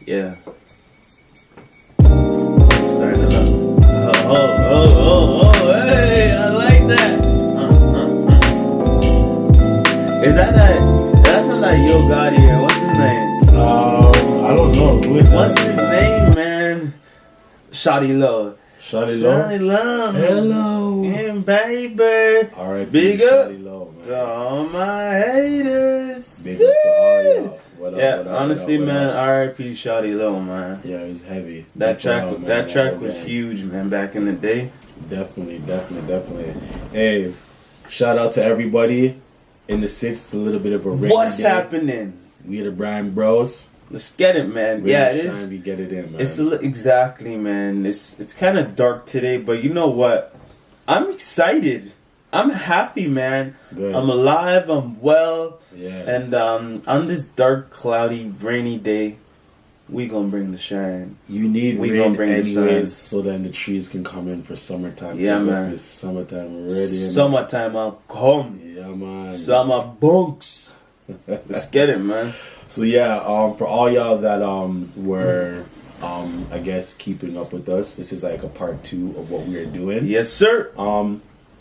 Yeah. Starting it up. Oh, hey, I like that. Is that's not that Yo Gotti here. What's his name? I don't know. What's his name, man? Shawty Low. Shawty Low? Shawty Low. Hello. And baby. Alright, big up Shawty Low, man. to all my haters. Big up to all y'all. What up, Yeah, what up, honestly, what up, man, what up? R.I.P. Shawty Low, man. Yeah, it was heavy. That track man, was huge, man, back in the day. Definitely. Hey, shout out to everybody in the 6th. It's a little bit of a rainy What's day. happening? We are the Bryan Bros. Let's get it, man. Really Yeah, it shine, is. we get it in, man. Exactly, man. It's kind of dark today, but you know what? I'm excited. I'm happy, man. Good. I'm alive. I'm well. Yeah. And on this dark, cloudy, rainy day, we gonna bring the shine. You need We rain gonna bring the sun. anyways, so then the trees can come in for summertime. Yeah, 'Cause man. It's summertime already. Summertime, I'll come. Yeah, man. Summer bunks. Let's get it, man. So yeah, for all y'all that were I guess keeping up with us, this is like a part 2 of what we are doing. Yes, sir.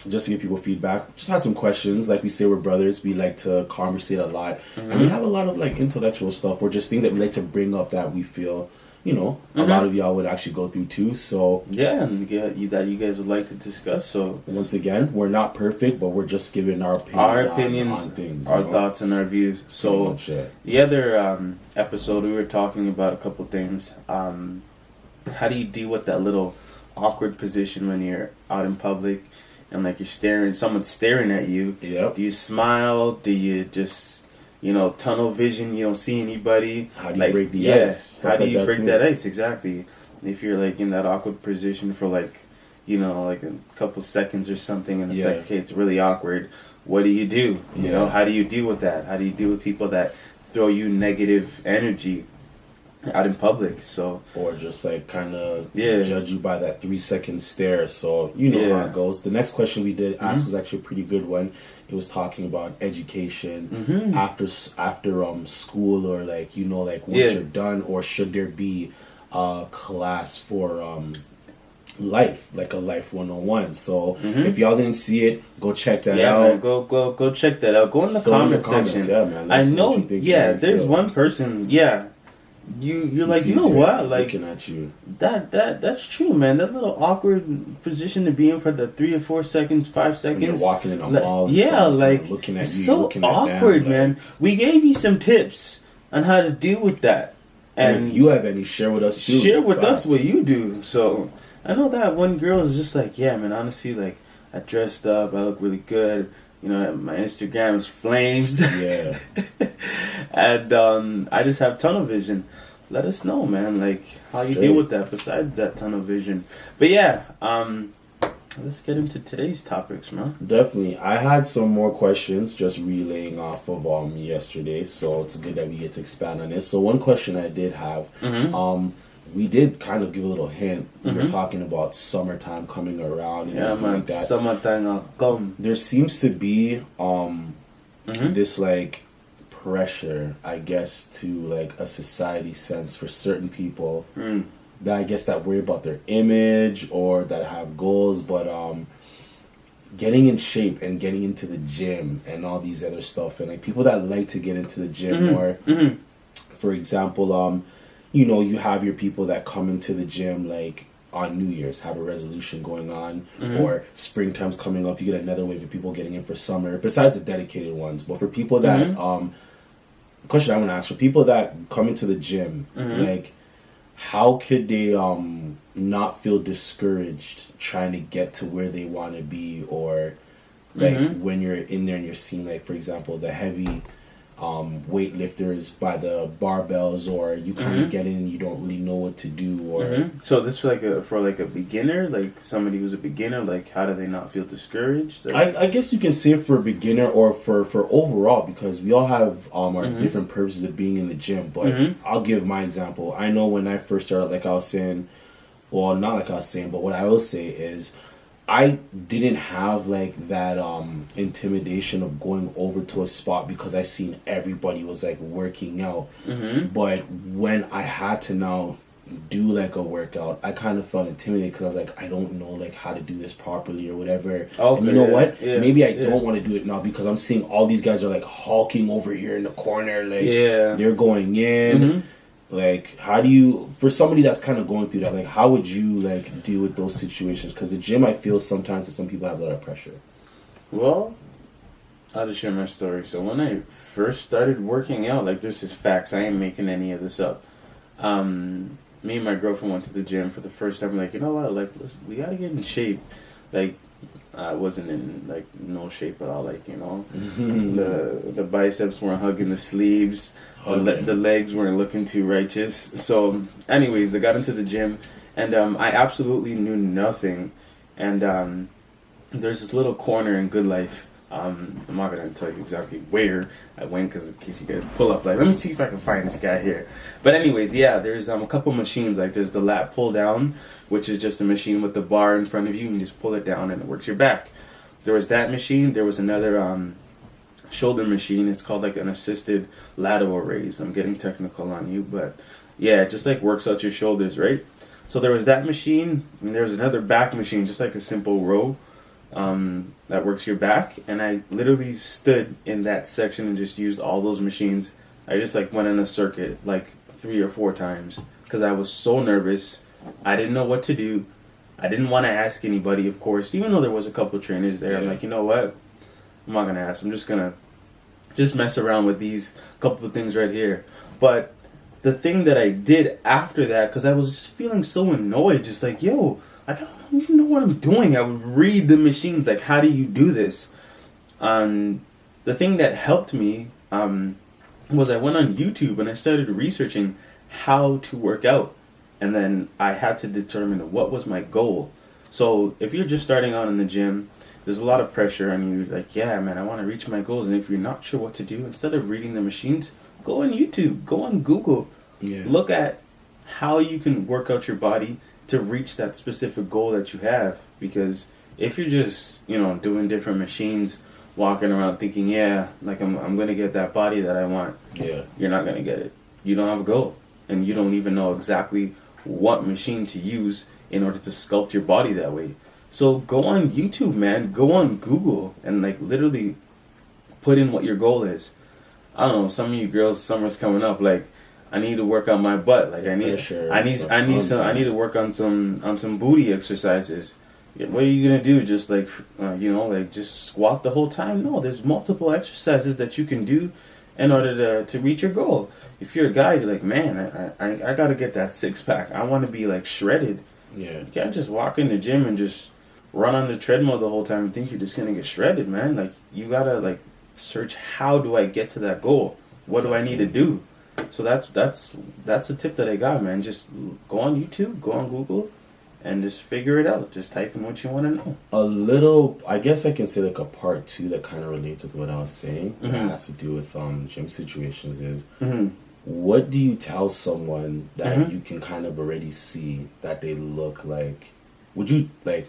Just to give people feedback, just had some questions. Like we say, we're brothers. We like to conversate a lot, and we have a lot of like intellectual stuff, or just things that we like to bring up that we feel, a lot of y'all would actually go through too. So yeah, and that you guys would like to discuss. So once again, we're not perfect, but we're just giving our opinions, on things, our thoughts, and our views. So the other episode, we were talking about a couple things. How do you deal with that little awkward position when you're out in public and like someone's staring at you? Yep. Do you smile? Do you just tunnel vision? You don't see anybody. How do you break the ice? How do you break that ice? Exactly. If you're like in that awkward position for like a couple seconds or something, and it's like, okay, it's really awkward. What do you do? You know, how do you deal with that? How do you deal with people that throw you negative energy out in public? So, or just like kind of judge you by that 3-second stare. So how it goes. The next question we did ask was actually a pretty good one. It was talking about education after school, or like once you're done, or should there be a class for life, like a life 101. So if y'all didn't see it, go check that out. Man, go check that out. Go in the comment section. Yeah, man. I know. There's one person. Yeah. You're like, you know what? Like, looking at you. That's true, man. That little awkward position to be in for the 3 or 4 seconds, 5 seconds. When you're walking in a mall, like looking at you, so looking at awkward, them, man. We gave you some tips on how to deal with that, and if you have any, share with us too. Share with us what you do. So I know that one girl is just like, yeah, man. Honestly, like, I dressed up, I look really good. My Instagram is flames. Yeah. And I just have tunnel vision. Let us know, man, like how you deal with that besides that tunnel vision. But yeah, let's get into today's topics, man. Definitely. I had some more questions just relaying off of yesterday, so it's good that we get to expand on this. So one question I did have, we did kind of give a little hint. We were talking about summertime coming around and everything like that. Summertime will come. There seems to be this like pressure, I guess, to like a society sense for certain people that I guess that worry about their image or that have goals, but getting in shape and getting into the gym and all these other stuff, and like people that like to get into the gym more. For example, you have your people that come into the gym like on New Year's, have a resolution going on, or springtime's coming up, you get another wave of people getting in for summer, besides the dedicated ones. But for people that the question I want to ask, for people that come into the gym, like, how could they not feel discouraged trying to get to where they want to be, or like when you're in there and you're seeing, like, for example, the heavy weightlifters by the barbells, or you kind of get in and you don't really know what to do, or so this for like a beginner, like somebody who's a beginner, like how do they not feel discouraged? Like, I guess you can say for a beginner or for overall, because we all have our different purposes of being in the gym. But I'll give my example. I know when I first started, like I was saying, well, not like I was saying, but what I will say is I didn't have like that intimidation of going over to a spot because I seen everybody was like working out. But when I had to now do like a workout, I kind of felt intimidated because I was like, I don't know like how to do this properly or whatever. And you know what? Maybe I don't want to do it now because I'm seeing all these guys are like hulking over here in the corner, like they're going in. Like, how do you, for somebody that's kind of going through that, like, how would you like deal with those situations? Because the gym, I feel sometimes that some people have a lot of pressure. Well, I'll just share my story. So when I first started working out, like, this is facts, I ain't making any of this up. Me and my girlfriend went to the gym for the first time. Like, you know what? Like, listen, we gotta get in shape. Like, I wasn't in like no shape at all. Like, you know, the biceps weren't hugging the sleeves. The legs weren't looking too righteous. So, anyways, I got into the gym, and I absolutely knew nothing. And there's this little corner in Good Life. I'm not gonna tell you exactly where I went because in case you guys pull up, like, let me see if I can find this guy here. But anyways, yeah, there's a couple machines. Like, there's the lat pull down, which is just a machine with the bar in front of you, and you just pull it down and it works your back. There was that machine. There was another shoulder machine. It's called like an assisted lateral raise. I'm getting technical on you, but yeah, it just like works out your shoulders, right? So there was that machine, and there was another back machine, just like a simple row that works your back. And I literally stood in that section and just used all those machines. I just like went in a circuit like 3 or 4 times because I was so nervous. I didn't know what to do. I didn't want to ask anybody, of course, even though there was a couple of trainers there. I'm like, you know what? I'm not gonna ask. I'm just gonna mess around with these couple of things right here. But the thing that I did after that, because I was just feeling so annoyed, just like, yo, I don't even know what I'm doing. I would read the machines, like, how do you do this? The thing that helped me was I went on YouTube and I started researching how to work out. And then I had to determine what was my goal. So if you're just starting out in the gym, there's a lot of pressure on you. Like, yeah, man, I want to reach my goals. And if you're not sure what to do, instead of reading the machines, go on YouTube, go on Google. Look at how you can work out your body to reach that specific goal that you have. Because if you're just, you know, doing different machines, walking around thinking, yeah, like I'm going to get that body that I want, you're not going to get it. You don't have a goal. And you don't even know exactly what machine to use in order to sculpt your body that way. So go on YouTube, man. Go on Google and like literally put in what your goal is. I don't know. Some of you girls, summer's coming up. Like, I need to work on my butt. Like, I need to work on some booty exercises. What are you gonna do? Just like like just squat the whole time? No, there's multiple exercises that you can do in order to reach your goal. If you're a guy, you're like, man, I gotta get that 6-pack. I want to be like shredded. You can't just walk in the gym and just run on the treadmill the whole time and think you're just gonna get shredded, man. Like, you gotta like search, how do I get to that goal? What do I need to do? So that's a tip that I got, man. Just go on YouTube, go on Google, and just figure it out. Just type in what you want to know. A little, I guess I can say like a part 2 that kind of relates with what I was saying. That has to do with gym situations is, what do you tell someone that you can kind of already see that they look like? What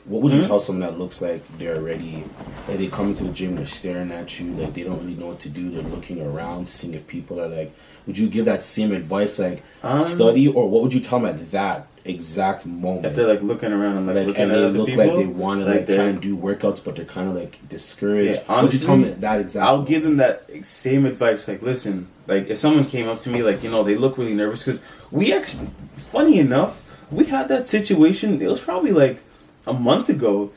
would you tell someone that looks like they're already, like they come into the gym, they're staring at you, like they don't really know what to do, they're looking around, seeing if people are like, would you give that same advice, like study, or what would you tell them at that exact moment? If they're like looking around and like looking and at they other look people, like they want to like try and do workouts, but they're kind of like discouraged. Yeah, honestly, would you tell them that exact I'll moment? give them that same advice. Like, listen, like if someone came up to me, like, you know, they look really nervous, because we actually, funny enough, we had that situation. It was probably like a month ago.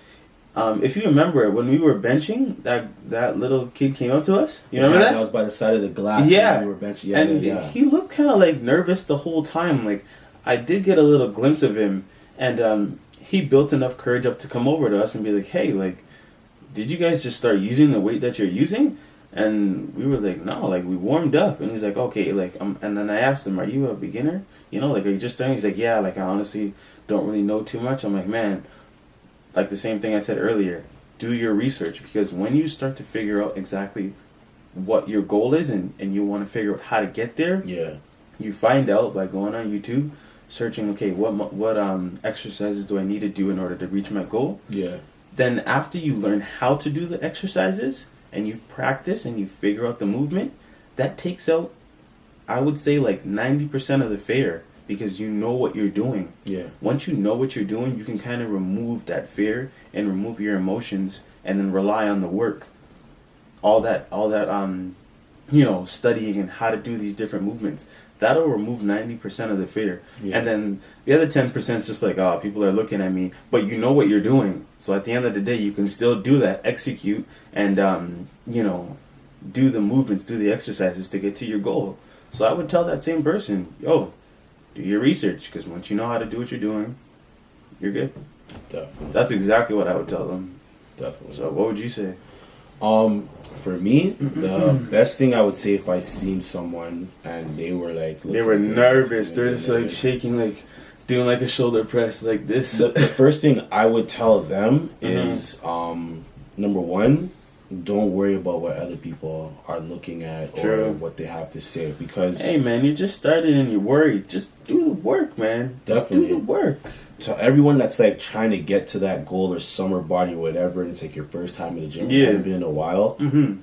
If you remember, when we were benching, that little kid came up to us. You remember that? That was by the side of the glass. Yeah, when we were benching. He looked kind of like nervous the whole time. Like, I did get a little glimpse of him, and he built enough courage up to come over to us and be like, "Hey, like, did you guys just start using the weight that you're using?" And we were like, "No, like we warmed up." And he's like, "Okay, like," and then I asked him, "Are you a beginner? You know, like, are you just starting?" He's like, "Yeah, like I honestly don't really know too much." I'm like, "Man." Like the same thing I said earlier, do your research, because when you start to figure out exactly what your goal is and you want to figure out how to get there, you find out by going on YouTube, searching, okay, what exercises do I need to do in order to reach my goal? then after you learn how to do the exercises and you practice and you figure out the movement, that takes out, I would say, like 90% of the fear, because you know what you're doing. Yeah. Once you know what you're doing, you can kind of remove that fear and remove your emotions and then rely on the work. All that studying and how to do these different movements. That'll remove 90% of the fear. Yeah. And then the other 10% is just like, oh, people are looking at me. But you know what you're doing. So at the end of the day, you can still do that, execute, and, do the movements, do the exercises to get to your goal. So I would tell that same person, yo, do your research. Because once you know how to do what you're doing, you're good. Definitely. That's exactly what I would tell them. Definitely. So what would you say? For me, the best thing I would say if I seen someone and they were like... They were nervous. They're just like shaking, like doing like a shoulder press like this. The first thing I would tell them is, number one, don't worry about what other people are looking at or what they have to say. Because... Hey, man, you just started and you're worried. Just do the work, man. Definitely. Just do the work. So everyone that's like trying to get to that goal or summer body or whatever, and it's like your first time in the gym, you haven't been in a while.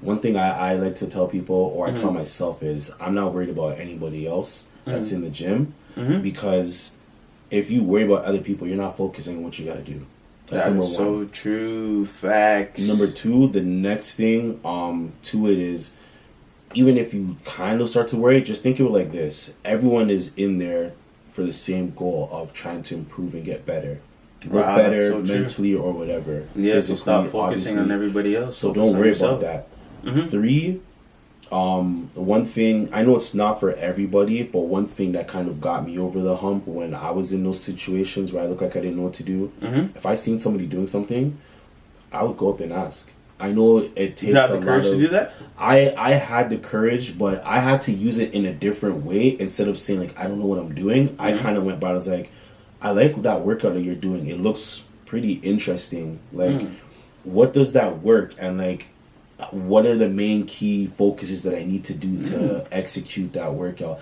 One thing I like to tell people, or I tell myself, is I'm not worried about anybody else that's in the gym, because if you worry about other people, you're not focusing on what you got to do. That's number one. So true. Facts. Number two, the next thing to it is, even if you kind of start to worry, just think of it like this: everyone is in there for the same goal of trying to improve and get better. Look better mentally or whatever. Yeah, so stop focusing on everybody else. So don't worry about that. Three, one thing, I know it's not for everybody, but one thing that kind of got me over the hump when I was in those situations where I looked like I didn't know what to do, if I seen somebody doing something, I would go up and ask. I know it takes you have the courage to do that? I had the courage, but I had to use it in a different way. Instead of saying, like, I don't know what I'm doing, I kind of went by, I was like, I like that workout that you're doing. It looks pretty interesting. Like, what does that work? And, like, what are the main key focuses that I need to do to execute that workout?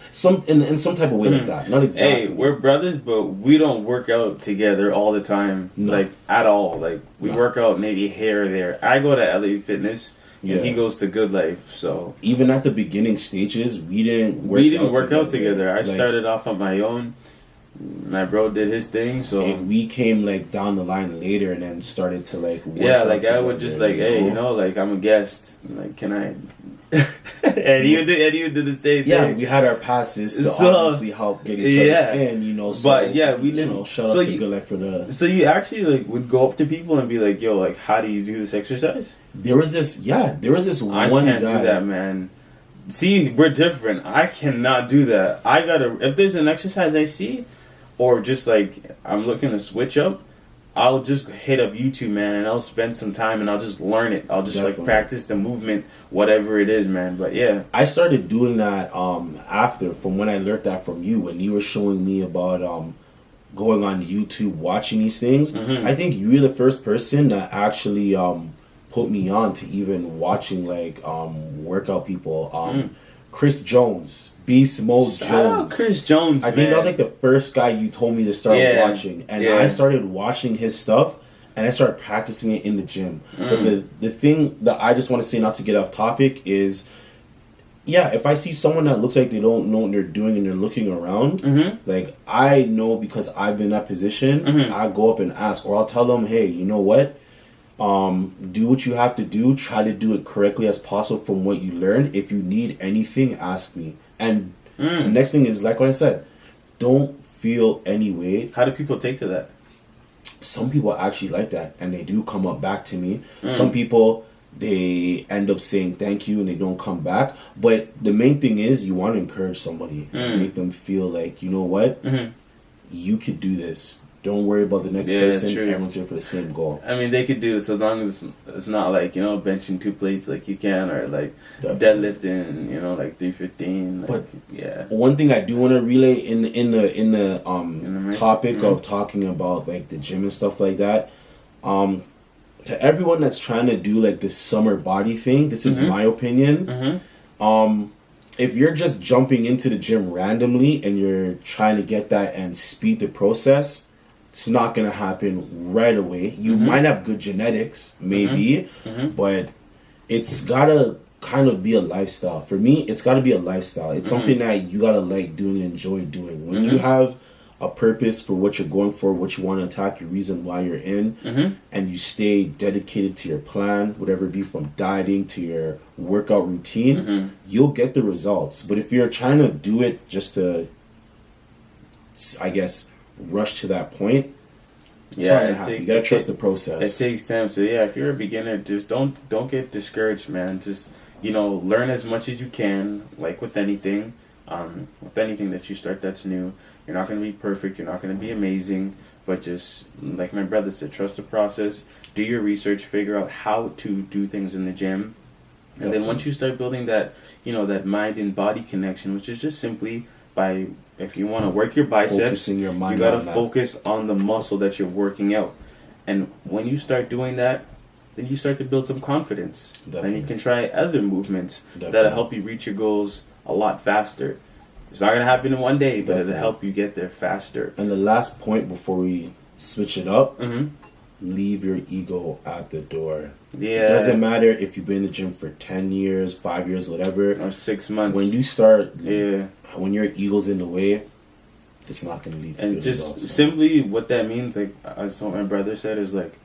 In some type of way like that. Not exactly. Hey, we're brothers, but we don't work out together all the time. No. Like, at all. Like, we work out maybe here or there. I go to LA Fitness, and he goes to Good Life. So even at the beginning stages, we didn't work out together. I started off on my own. My bro did his thing, so and we came like down the line later, and then started to like work like I would just like, hey, like I'm a guest, like can I? and he would do the same thing. Yeah, we had our passes to obviously help get each other in, So, but we didn't. Shout out to Good Life for the. So you actually like would go up to people and be like, yo, like how do you do this exercise? There was this one guy. I can't do that, man. See, we're different. I cannot do that. If there's an exercise I see, or just like I'm looking to switch up, I'll just hit up YouTube, man, and I'll spend some time and I'll just learn it. I'll just like practice the movement, whatever it is, man. But yeah, I started doing that after from when I learned that from you, when you were showing me about going on YouTube, watching these things. I think you were the first person that actually put me on to even watching like workout people. Chris Jones. Beast Mode Jones. Out Chris Jones, I think that was like the first guy you told me to start watching. And I started watching his stuff and I started practicing it in the gym. But the thing that I just want to say, not to get off topic, is if I see someone that looks like they don't know what they're doing and they're looking around, like I know because I've been in that position, I go up and ask, or I'll tell them, hey, you know what? Do what you have to do. Try to do it correctly as possible from what you learned. If you need anything, ask me. And the next thing is, like what I said, don't feel any way. How do people take to that? Some people actually like that, and they do come up back to me. Some people, they end up saying thank you, and they don't come back. But the main thing is, you want to encourage somebody and make them feel like, you know what, you could do this. Don't worry about the next person. True. Everyone's here for the same goal. I mean, they could do this as long as it's not like, benching 2 plates like you can, or like deadlifting, like 315. Like, but one thing I do want to relay in the topic of talking about like the gym and stuff like that, to everyone that's trying to do like this summer body thing, this is my opinion. If you're just jumping into the gym randomly and you're trying to get that and speed the process, it's not going to happen right away. You might have good genetics, maybe, but it's got to kind of be a lifestyle. For me, it's got to be a lifestyle. It's something that you got to like doing and enjoy doing. When you have a purpose for what you're going for, what you want to attack, your reason why you're in, and you stay dedicated to your plan, whatever it be, from dieting to your workout routine, you'll get the results. But if you're trying to do it just to, I guess, rush to that point, yeah, you gotta trust the process. It takes time. So yeah, if you're a beginner, just don't get discouraged, man. Just learn as much as you can. Like with anything that you start that's new, you're not going to be perfect. You're not going to be amazing. But just like my brother said, trust the process. Do your research. Figure out how to do things in the gym. And then once you start building that, that mind and body connection, which is just simply by, if you want to work your biceps, your mind, you got to focus on the muscle that you're working out. And when you start doing that, then you start to build some confidence. Definitely. And you can try other movements that'll help you reach your goals a lot faster. It's not going to happen in one day, but it'll help you get there faster. And the last point before we switch it up, leave your ego at the door. Yeah. It doesn't matter if you've been in the gym for 10 years, 5 years, whatever. Or 6 months. When you start, when your ego's in the way, it's not going to lead to good results. And just simply what that means, like, as what my brother said, is like,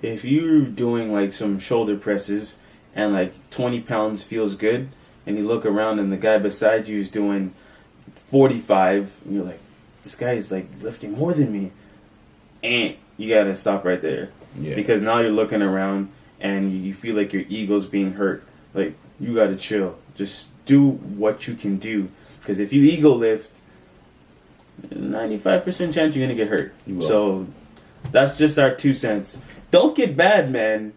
if you're doing like some shoulder presses and like 20 pounds feels good, and you look around and the guy beside you is doing 45, and you're like, this guy is like lifting more than me, and you gotta stop right there. Because now you're looking around and you feel like your ego's being hurt. Like, you gotta chill. Just do what you can do, because if you ego lift, 95% chance you're gonna get hurt. So that's just our 2 cents. Don't get mad, man.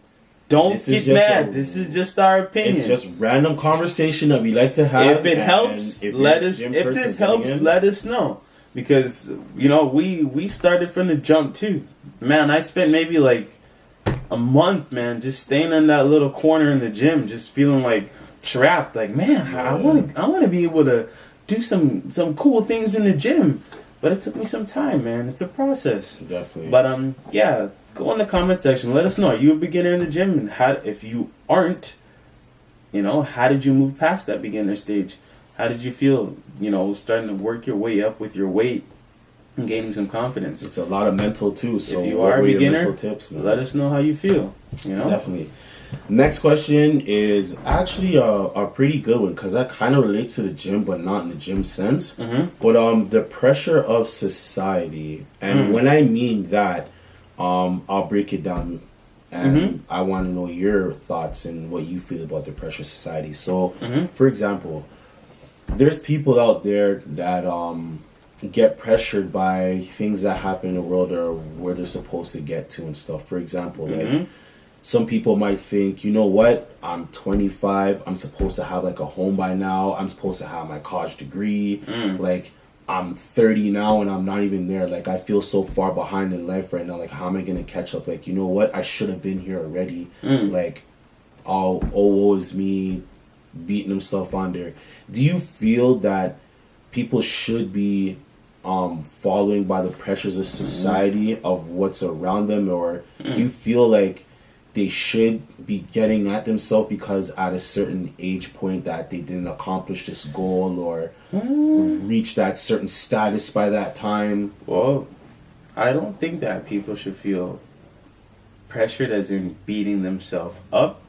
Don't get mad. This is just our opinion. It's just random conversation that we like to have. If it helps, let us. If this helps, let us know. Because we started from the jump too. Man, I spent maybe like a month, man, just staying in that little corner in the gym, just feeling like trapped. Like, man, I want to be able to do some cool things in the gym. But it took me some time, man. It's a process. Definitely. But go in the comment section. Let us know. Are you a beginner in the gym? And if you aren't, how did you move past that beginner stage? How did you feel, starting to work your way up with your weight and gaining some confidence? It's a lot of mental too. So if you are a beginner, let us know how you feel. Definitely. Next question is actually a pretty good one, because that kind of relates to the gym, but not in the gym sense. But the pressure of society, and when I mean that, I'll break it down, and I want to know your thoughts and what you feel about the pressure of society. So, for example, there's people out there that get pressured by things that happen in the world or where they're supposed to get to and stuff. For example, like, some people might think, you know what, I'm 25, I'm supposed to have like a home by now, I'm supposed to have my college degree, like, I'm 30 now and I'm not even there. Like, I feel so far behind in life right now. Like, how am I going to catch up? Like, you know what, I should have been here already. Like, oh, woe is me, beating himself on there. Do you feel that people should be following by the pressures of society of what's around them, or do you feel like they should be getting at themselves because at a certain age point that they didn't accomplish this goal or reach that certain status by that time? Well, I don't think that people should feel pressured as in beating themselves up.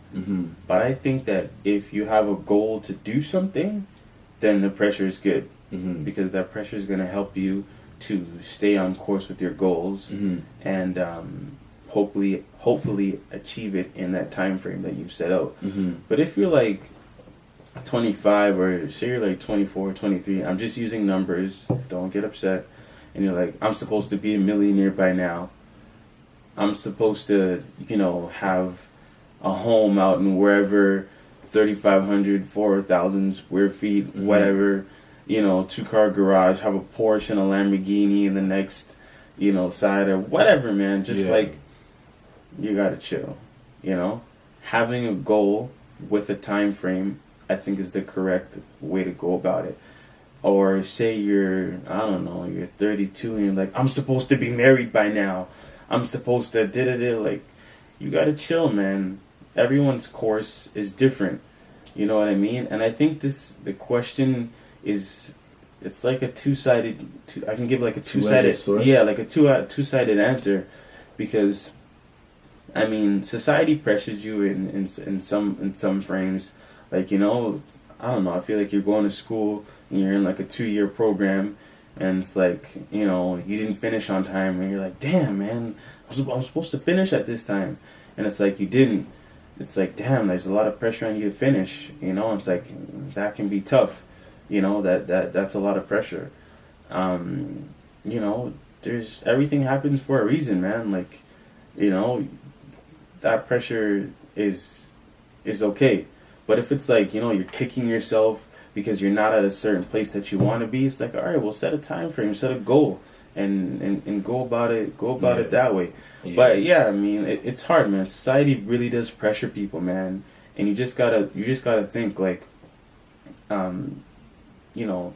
But I think that if you have a goal to do something, then the pressure is good. Because that pressure is going to help you to stay on course with your goals and hopefully achieve it in that time frame that you've set out. But if you're like 25, or say you're like 24, 23, I'm just using numbers, don't get upset, and you're like, I'm supposed to be a millionaire by now, I'm supposed to have a home out in wherever, 3,500, 4,000 square feet, whatever, 2-car garage, have a Porsche and a Lamborghini in the next side, or whatever, man. Just like, you gotta chill. Having a goal with a time frame, I think, is the correct way to go about it. Or say you're, I don't know, you're 32 and you're like, I'm supposed to be married by now. I'm supposed to da-da-da. Like, you gotta chill, man. Everyone's course is different. You know what I mean? And I think the question is, it's like a two-sided, I can give like a two-sided, yeah, like a two-sided answer. Because, I mean, society pressures you in some frames. Like, you know, I don't know, I feel like you're going to school and you're in like a 2-year program and it's like, you know, you didn't finish on time and you're like, damn, man, I was supposed to finish at this time. And it's like, you didn't. It's like, damn, there's a lot of pressure on you to finish, you know. It's like, that can be tough, you know, that's a lot of pressure. You know, everything happens for a reason, man. Like, you know, that pressure is okay. But if it's like, you know, you're kicking yourself because you're not at a certain place that you want to be, it's like, all right, well, set a time frame, set a goal, and go about it that way. Yeah. But yeah, I mean, it's hard, man. Society really does pressure people, man, and you just gotta think like, you know,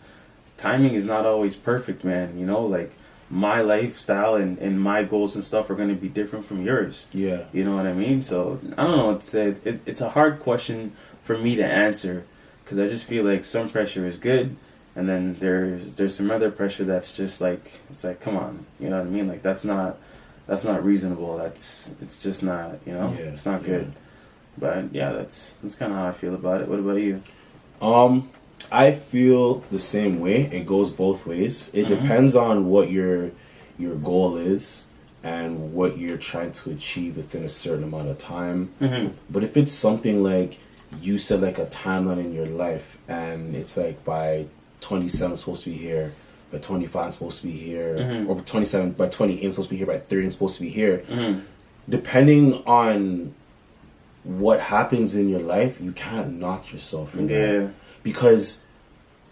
timing is not always perfect, man. You know, like, my lifestyle and my goals and stuff are going to be different from yours. Yeah. You know what I mean? So, I don't know. It's a hard question for me to answer because I just feel like some pressure is good and then there's some other pressure that's just like, it's like, come on. You know what I mean? Like, that's not reasonable. It's just not, you know? Yeah, it's not good. But, yeah, that's kind of how I feel about it. What about you? I feel the same way. It goes both ways. It depends on what your goal is and what you're trying to achieve within a certain amount of time. But if it's something like you said, like a timeline in your life, and it's like by 27 I'm supposed to be here, by 25 I'm supposed to be here, or by 27 by 28 I'm supposed to be here, by 30 I'm supposed to be here. Depending on what happens in your life, you can't knock yourself from that. Because,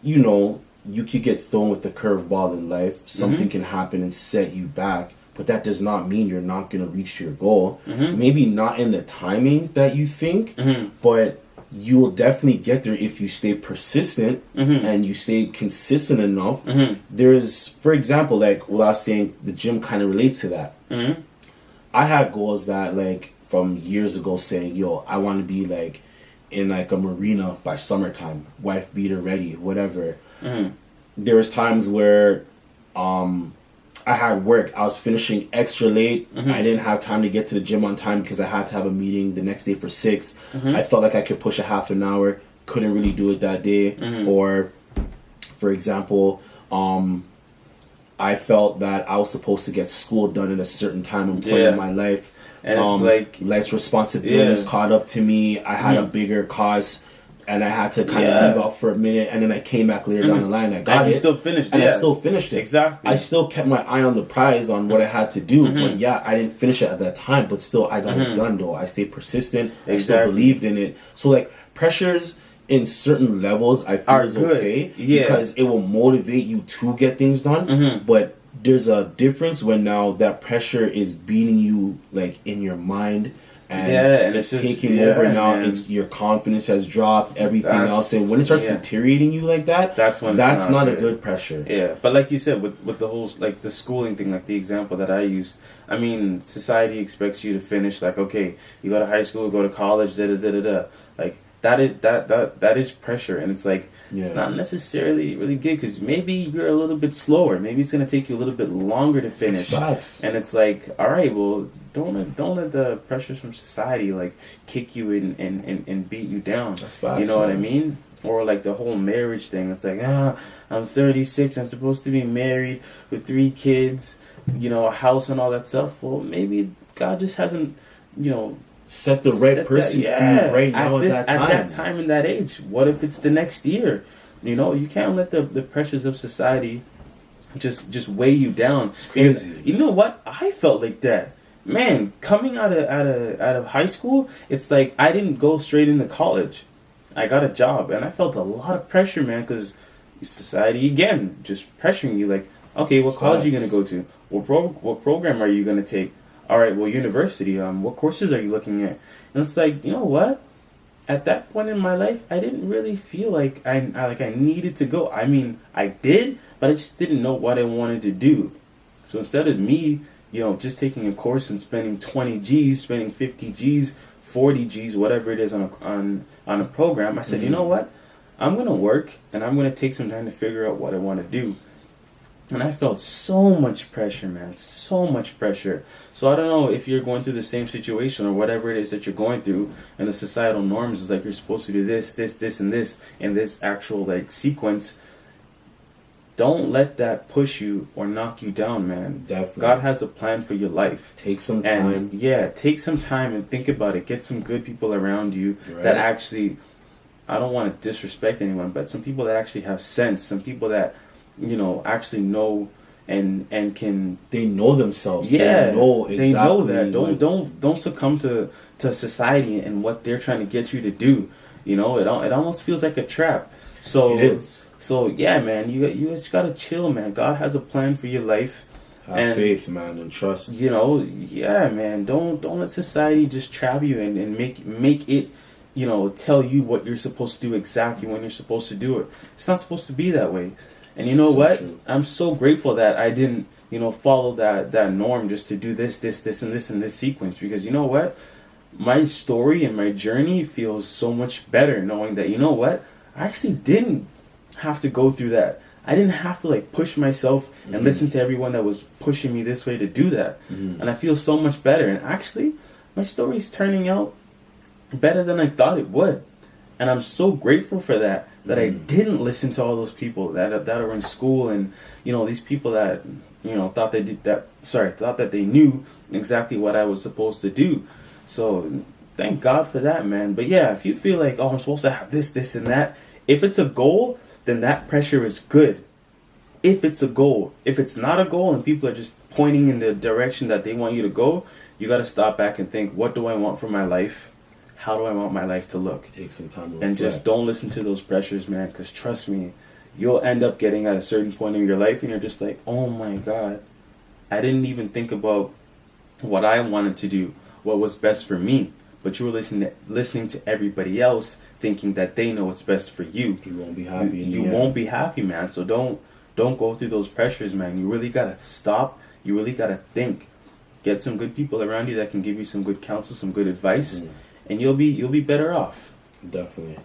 you know, you could get thrown with a curveball in life. Something can happen and set you back. But that does not mean you're not going to reach your goal. Maybe not in the timing that you think, but you will definitely get there if you stay persistent and you stay consistent enough. There's, for example, like what I was saying, the gym kind of relates to that. I had goals that, like, from years ago saying, yo, I want to be, like, in like a marina by summertime, wife beater ready, whatever. There was times where I had work. I was finishing extra late. I didn't have time to get to the gym on time because I had to have a meeting the next day for 6. I felt like I could push a half an hour. Couldn't really do it that day. Or, for example, I felt that I was supposed to get school done at a certain time and point in my life. And it's like life's responsibilities caught up to me. I had a bigger cause, and I had to kind of leave out for a minute. And then I came back later down the line. I got it. You still finished it. And I still finished it. Exactly. I still kept my eye on the prize on what I had to do. But yeah, I didn't finish it at that time. But still, I got it done, though. I stayed persistent. I still believed in it. So, like, pressures in certain levels, I feel is okay. Because it will motivate you to get things done. But there's a difference when now that pressure is beating you, like, in your mind, and it's taking over now. Man. It's your confidence has dropped, everything else, and when it starts deteriorating you like that, that's not a good pressure. Yeah, but like you said, with the whole, like, the schooling thing, like the example that I used, I mean, society expects you to finish, like, okay, you go to high school, go to college, like, that is pressure, and it's like, it's not necessarily really good because maybe you're a little bit slower. Maybe it's gonna take you a little bit longer to finish. And it's like, all right, well, don't let the pressures from society like kick you and beat you down. That's facts, you know what I mean? Or like the whole marriage thing. It's like, I'm 36. I'm supposed to be married with 3 kids, you know, a house and all that stuff. Well, maybe God just hasn't, you know, set the right person for you right now at that time and that age. What if it's the next year? You know, you can't let the pressures of society just weigh you down. It's crazy. Because, you know what? I felt like that. Man, coming out of high school, it's like I didn't go straight into college. I got a job, and I felt a lot of pressure, man, because society, again, just pressuring you. Like, okay, what college are you going to go to? What program are you going to take? All right, well, university, what courses are you looking at? And it's like, you know what? at that point in my life, I didn't really feel like I needed to go. I mean, I did, but I just didn't know what I wanted to do. So instead of me, just taking a course and spending 20 G's, spending 50 G's, 40 G's, whatever it is on a program, I said, you know what? I'm going to work and I'm going to take some time to figure out what I want to do. And I felt so much pressure, man, so much pressure. So I don't know if you're going through the same situation or whatever it is that you're going through, and the societal norms is like you're supposed to do this, this, this, and this, in this actual like sequence. Don't let that push you or knock you down, man. Definitely. God has a plan for your life. Take some time. And, take some time and think about it. Get some good people around you that actually, I don't want to disrespect anyone, but some people that actually have sense, some people that actually know and can. They know themselves. Yeah, they know exactly. They know that. Don't succumb to society and what they're trying to get you to do. It almost feels like a trap. So it is. So yeah, man, you just gotta chill, man. God has a plan for your life. Have faith, man, and trust. Yeah, man. Don't let society just trap you and make it. Tell you what you're supposed to do exactly when you're supposed to do it. It's not supposed to be that way. And you know what? True. I'm so grateful that I didn't, follow that norm just to do this, and this in this sequence. Because you know what? My story and my journey feels so much better knowing that, I actually didn't have to go through that. I didn't have to push myself and listen to everyone that was pushing me this way to do that. And I feel so much better. And actually, my story's turning out better than I thought it would. And I'm so grateful for that I didn't listen to all those people that are in school and these people that thought that they knew exactly what I was supposed to do. So thank God for that, man. But yeah, if you feel like, I'm supposed to have this and that, if it's a goal, then that pressure is good. If it's a goal. If it's not a goal and people are just pointing in the direction that they want you to go, you got to stop back and think, what do I want for my life? How do I want my life to look? Take some time to and just don't listen to those pressures, man, because trust me, you'll end up getting at a certain point in your life and you're just like, oh my God, I didn't even think about what I wanted to do, what was best for me. But you were listening to everybody else thinking that they know what's best for you. You won't be happy. You won't be happy, man. So don't go through those pressures, man. You really got to stop. You really got to think. Get some good people around you that can give you some good counsel, some good advice. And you'll be better off. Definitely.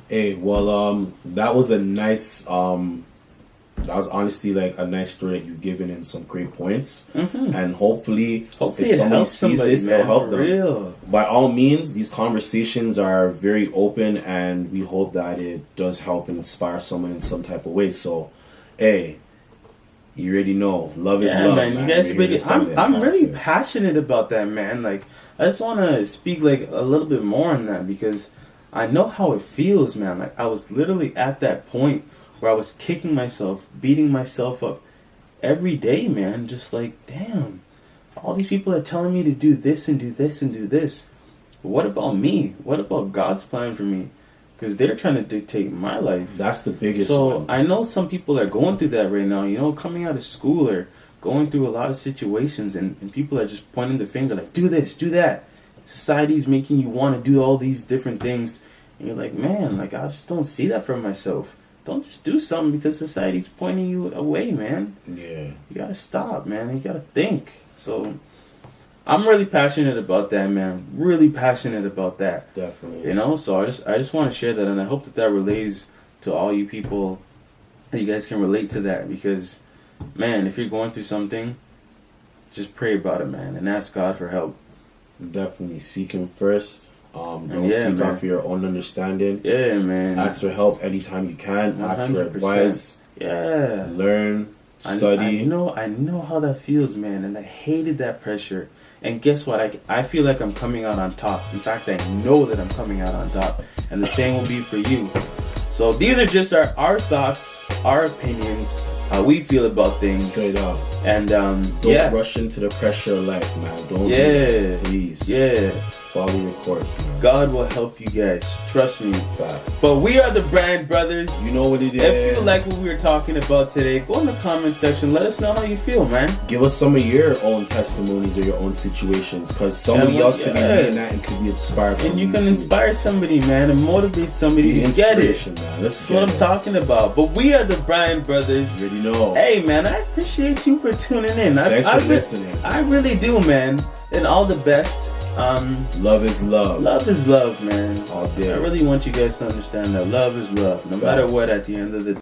Hey, well, that was a nice, that was honestly a nice story that you've given in some great points. And hopefully if somebody sees this, it'll help them. Real. By all means, these conversations are very open and we hope that it does help and inspire someone in some type of way. So, hey, you already know, love is love, man. You guys really, I'm really passionate about that, man. I just want to speak a little bit more on that because I know how it feels, man. I was literally at that point where I was kicking myself, beating myself up every day, man. Just damn, all these people are telling me to do this and do this and do this. But what about me? What about God's plan for me? Because they're trying to dictate my life. That's the biggest one. So I know some people are going through that right now, coming out of school or going through a lot of situations and people are just pointing the finger do this, do that. Society's making you want to do all these different things. And you're like, man, I just don't see that for myself. Don't just do something because society's pointing you away, man. Yeah. You gotta stop, man. You gotta think. So I'm really passionate about that, man. Really passionate about that. Definitely. So I just want to share that, and I hope that relays to all you people, that you guys can relate to that, because, man, if you're going through something, just pray about it, man, and ask God for help. Definitely seek Him first. Don't seek off your own understanding. Yeah, man. Ask for help anytime you can. 100%. Ask for advice. Yeah. Learn. Study. I know how that feels, man, and I hated that pressure. And guess what? I feel like I'm coming out on top. In fact, I know that I'm coming out on top. And the same will be for you. So these are just our thoughts, our opinions, how we feel about things. Straight up. And don't rush into the pressure of life, man. Don't do that, please. Yeah. Follow your course, man. God will help you guys. Trust me. Facts. But we are the Bryan Brothers. You know what it is. If you like what we were talking about today, go in the comment section. Let us know how you feel, man. Give us some of your own testimonies or your own situations, because somebody else could be reading that and could be inspired. And you can inspire somebody, man, and motivate somebody to get it. Man. That's what I'm talking about. But we are the Bryan Brothers. You already know. Hey, man, I appreciate you for tuning in. Thanks for listening. I really do, man. And all the best. Love is love. Love is love, man. All day. I really want you guys to understand that love is love, no matter what. At the end of the day.